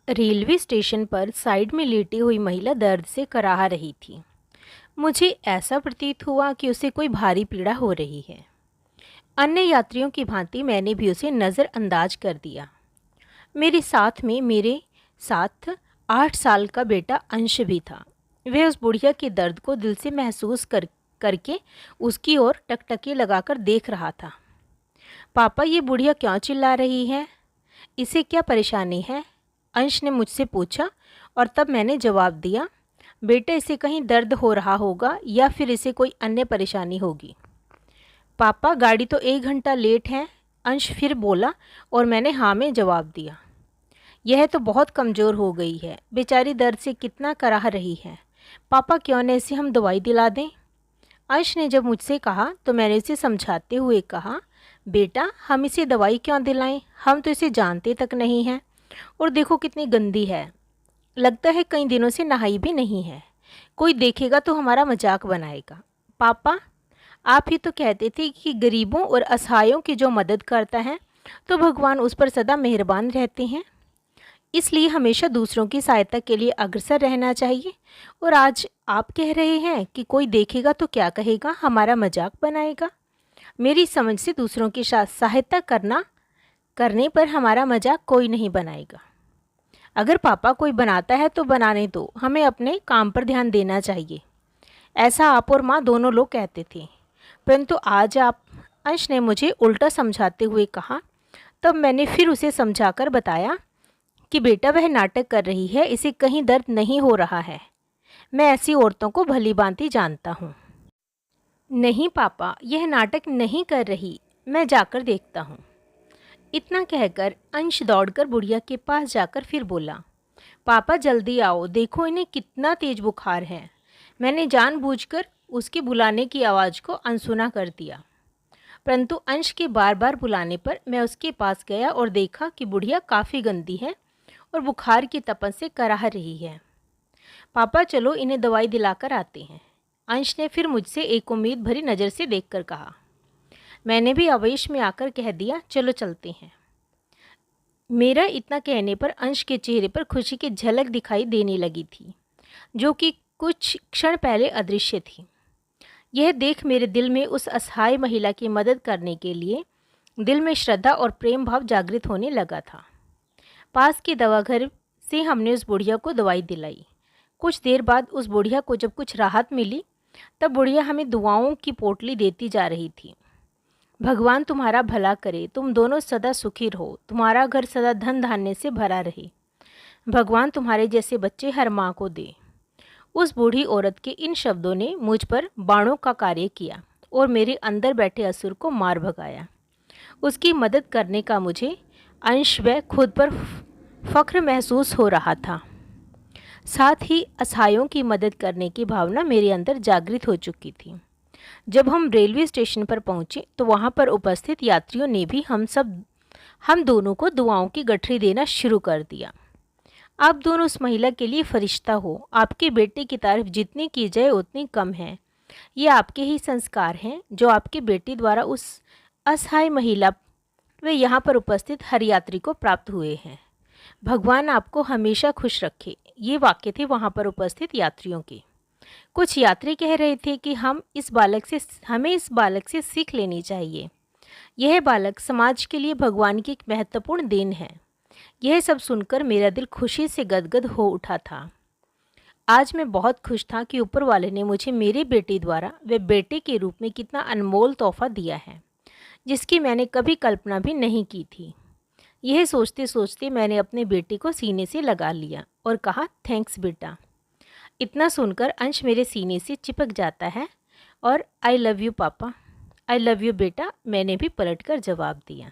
Railway station पर side में लेटी हुई महिला दर्द से कराह रही थी। मुझे ऐसा प्रतीत हुआ कि उसे कोई भारी पीड़ा हो रही है। अन्य यात्रियों की भांति मैंने भी उसे नज़रअंदाज कर दिया। मेरे साथ 8 साल का बेटा अंश भी था। वह उस बुढ़िया के दर्द को दिल से महसूस करके उसकी ओर टकटकी लगाकर देख रहा था। पापा, ये बुढ़िया क्यों चिल्ला रही है? इसे क्या परेशानी है? अंश ने मुझसे पूछा और तब मैंने जवाब दिया, बेटा, इसे कहीं दर्द हो रहा होगा या फिर इसे कोई अन्य परेशानी होगी। पापा, गाड़ी तो 1 घंटा लेट है, अंश फिर बोला और मैंने हाँ में जवाब दिया। यह तो बहुत कमज़ोर हो गई है, बेचारी दर्द से कितना कराह रही है। पापा, क्यों न इसे हम दवाई दिला दें? अंश ने जब मुझसे कहा तो मैंने उसे समझाते हुए कहा, बेटा, हम इसे दवाई क्यों दिलाएं? हम तो इसे जानते तक नहीं हैं। और देखो कितनी गंदी है, लगता है कई दिनों से नहाई भी नहीं है। कोई देखेगा तो हमारा मजाक बनाएगा। पापा, आप ही तो कहते थे कि गरीबों और असहायों की जो मदद करता है तो भगवान उस पर सदा मेहरबान रहते हैं, इसलिए हमेशा दूसरों की सहायता के लिए अग्रसर रहना चाहिए। और आज आप कह रहे हैं कि कोई देखेगा तो क्या कहेगा, हमारा मजाक बनाएगा। मेरी समझ से दूसरों की सहायता करने पर हमारा मजाक कोई नहीं बनाएगा। अगर पापा कोई बनाता है तो बनाने दो, हमें अपने काम पर ध्यान देना चाहिए। ऐसा आप और माँ दोनों लोग कहते थे, परंतु आज आप, अंश ने मुझे उल्टा समझाते हुए कहा। तब मैंने फिर उसे समझाकर बताया कि बेटा, वह नाटक कर रही है, इसे कहीं दर्द नहीं हो रहा है। मैं ऐसी औरतों को भली भांति जानता हूँ। नहीं पापा, यह नाटक नहीं कर रही, मैं जाकर देखता हूँ। इतना कहकर अंश दौड़कर बुढ़िया के पास जाकर फिर बोला, पापा जल्दी आओ, देखो इन्हें कितना तेज बुखार है। मैंने जानबूझकर उसके बुलाने की आवाज़ को अनसुना कर दिया, परंतु अंश के बार बार बुलाने पर मैं उसके पास गया और देखा कि बुढ़िया काफ़ी गंदी है और बुखार की तपन से कराह रही है। पापा, चलो इन्हें दवाई दिलाकर आते हैं, अंश ने फिर मुझसे एक उम्मीद भरी नज़र से देखकर कहा। मैंने भी आवेश में आकर कह दिया, चलो चलते हैं। मेरा इतना कहने पर अंश के चेहरे पर खुशी की झलक दिखाई देने लगी थी, जो कि कुछ क्षण पहले अदृश्य थी। यह देख मेरे दिल में उस असहाय महिला की मदद करने के लिए दिल में श्रद्धा और प्रेम भाव जागृत होने लगा था। पास के दवाघर से हमने उस बुढ़िया को दवाई दिलाई। कुछ देर बाद उस बुढ़िया को जब कुछ राहत मिली तब बुढ़िया हमें दुआओं की पोटली देती जा रही थी। भगवान तुम्हारा भला करे, तुम दोनों सदा सुखी रहो, तुम्हारा घर सदा धन धान्य से भरा रहे, भगवान तुम्हारे जैसे बच्चे हर माँ को दे। उस बूढ़ी औरत के इन शब्दों ने मुझ पर बाणों का कार्य किया और मेरे अंदर बैठे असुर को मार भगाया। उसकी मदद करने का मुझे अंश व खुद पर फख्र महसूस हो रहा था। साथ ही असहायों की मदद करने की भावना मेरे अंदर जागृत हो चुकी थी। जब हम रेलवे स्टेशन पर पहुंचे तो वहां पर उपस्थित यात्रियों ने भी हम दोनों को दुआओं की गठरी देना शुरू कर दिया। आप दोनों उस महिला के लिए फरिश्ता हो। आपके बेटे की तारीफ जितनी की जाए उतनी कम है। ये आपके ही संस्कार हैं जो आपके बेटे द्वारा उस असहाय महिला व यहाँ पर उपस्थित हर यात्री को प्राप्त हुए हैं। भगवान आपको हमेशा खुश रखे। ये वाक्य थे वहाँ पर उपस्थित यात्रियों के। कुछ यात्री कह रहे थे कि हमें इस बालक से सीख लेनी चाहिए। यह बालक समाज के लिए भगवान की एक महत्वपूर्ण देन है। यह सब सुनकर मेरा दिल खुशी से गदगद हो उठा था। आज मैं बहुत खुश था कि ऊपर वाले ने मुझे मेरे बेटे द्वारा व बेटे के रूप में कितना अनमोल तोहफा दिया है, जिसकी मैंने कभी कल्पना भी नहीं की थी। यह सोचते सोचते मैंने अपने बेटे को सीने से लगा लिया और कहा, थैंक्स बेटा। इतना सुनकर अंश मेरे सीने से चिपक जाता है और आई लव यू पापा, आई लव यू बेटा, मैंने भी पलटकर जवाब दिया।